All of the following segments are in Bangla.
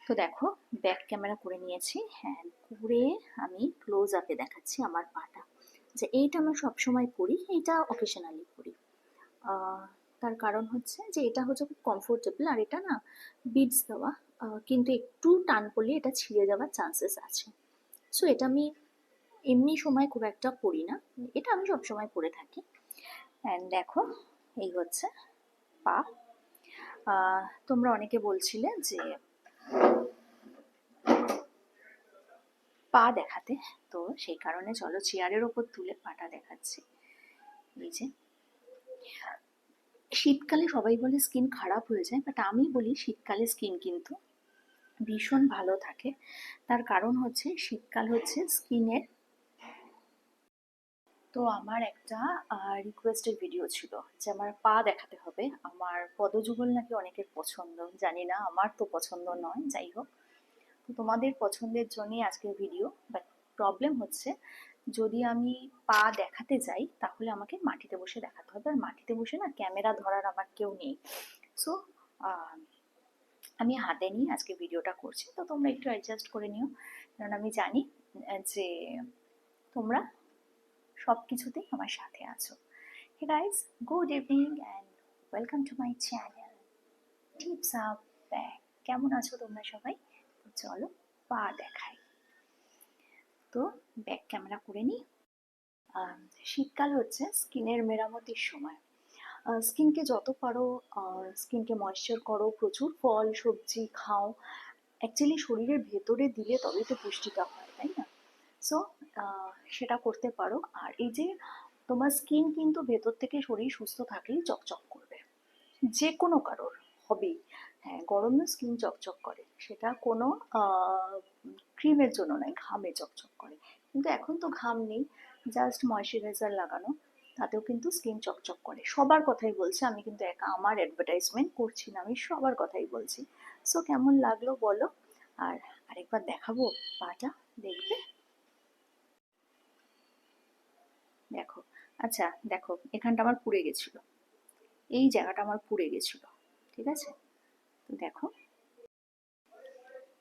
তো দেখো, ব্যাক ক্যামেরা করে নিয়েছি। হ্যাঁ, করে আমি ক্লোজ আপে দেখাচ্ছি আমার পাটা। যে এইটা আমি সবসময় পরি, এইটা অকেশনালি পরি। আহ, তার কারণ হচ্ছে যে এটা হচ্ছে খুব কমফোর্টেবল, আর এটা না বিডস দেওয়া, কিন্তু একটু টান পড়লে এটা ছিঁড়ে যাওয়ার চান্সেস আছে। সো এটা আমি এমনি সময় খুব একটা পরি না, এটা আমি সবসময় পরে থাকি। অ্যান্ড দেখো, এই হচ্ছে পা। তোমরা অনেকে বলছিলে যে পা দেখাতে, তো সেই কারণে চলো চেয়ারের ওপর তুলে পাটা দেখাচ্ছি। এই যে, শীতকালে সবাই বলে স্কিন খারাপ হয়ে যায়, বাট আমি বলি শীতকালে স্কিন কিন্তু ভীষণ ভালো থাকে। তার কারণ হচ্ছে শীতকাল হচ্ছে স্কিনের। তো আমার একটা রিকোয়েস্টের ভিডিও ছিল যে আমার পা দেখাতে হবে। আমার পদযুগল নাকি অনেকের পছন্দ, জানি না, আমার তো পছন্দ নয়, যাই হোক। তো তোমাদের পছন্দের জন্যই আজকের ভিডিও। বাট প্রবলেম হচ্ছে, যদি আমি পা দেখাতে যাই তাহলে আমাকে মাটিতে বসে দেখাতে হবে, আর মাটিতে বসে না ক্যামেরা ধরার আমার কেউ নেই। সো আমি হাতে নিয়ে আজকে ভিডিওটা করছি, তো তোমরা একটু অ্যাডজাস্ট করে নিও, কারণ আমি জানি যে তোমরা সব কিছুতেই আমার সাথে আছো। Hey guys, good evening and welcome to my channel tips up back. কেমন আছো তোমরা সবাই? তো চলো পা দেখাই। তো ব্যাক ক্যামেরা করে নিই। শীতকাল হচ্ছে স্কিনের মেরামতির সময়। স্কিনকে যত পারো স্কিনকে ময়েশ্চার করো, প্রচুর ফল সবজি খাও। অ্যাকচুয়ালি শরীরের ভেতরে দিলে তবেই তো পুষ্টিটা হয়, তাই না? সো সেটা করতে পারো। আর এই যে তোমার স্কিন কিন্তু ভেতর থেকে শরীর সুস্থ থাকলেই চকচক করবে, যে কোনো কারোর হবেই। হ্যাঁ, গরমে স্কিন চকচক করে, সেটা কোনো ক্রিমের জন্য নয়, ঘামে চকচক করে। কিন্তু এখন তো ঘাম নেই, জাস্ট ময়শ্চারাইজার লাগানো, তাতেও কিন্তু স্কিন চকচক করে। সবার কথাই বলছি, আমি কিন্তু একা আমার অ্যাডভার্টাইজমেন্ট করছি না, আমি সবার কথাই বলছি। সো কেমন লাগলো বলো? আর আরেকবার দেখাবো পাটা, দেখবে? দেখো, আচ্ছা দেখো, এখানটা আমার পুড়ে গেছিল, এই জায়গাটা আমার পুড়ে গেছিল, ঠিক আছে? তো দেখো,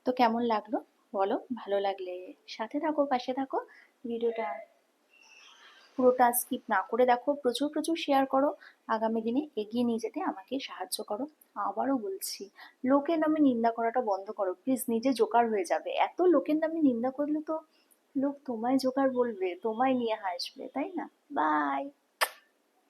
তো কেমন লাগলো বলো? ভালো লাগলে সাথে থাকো, পাশে থাকো। ভিডিওটা পুরোটা স্কিপ না করে দেখো, প্রচুর প্রচুর শেয়ার করো, আগামী দিনে এগিয়ে নিয়ে যেতে আমাকে সাহায্য করো। আবারও বলছি, লোকের নামে নিন্দা করাটা বন্ধ করো প্লিজ, নিজে জোকার হয়ে যাবে। এত লোকের নামে নিন্দা করলে তো লোক তোমায় জোকার বলবে, তোমায় নিয়ে হাসবে, তাই না? বাই।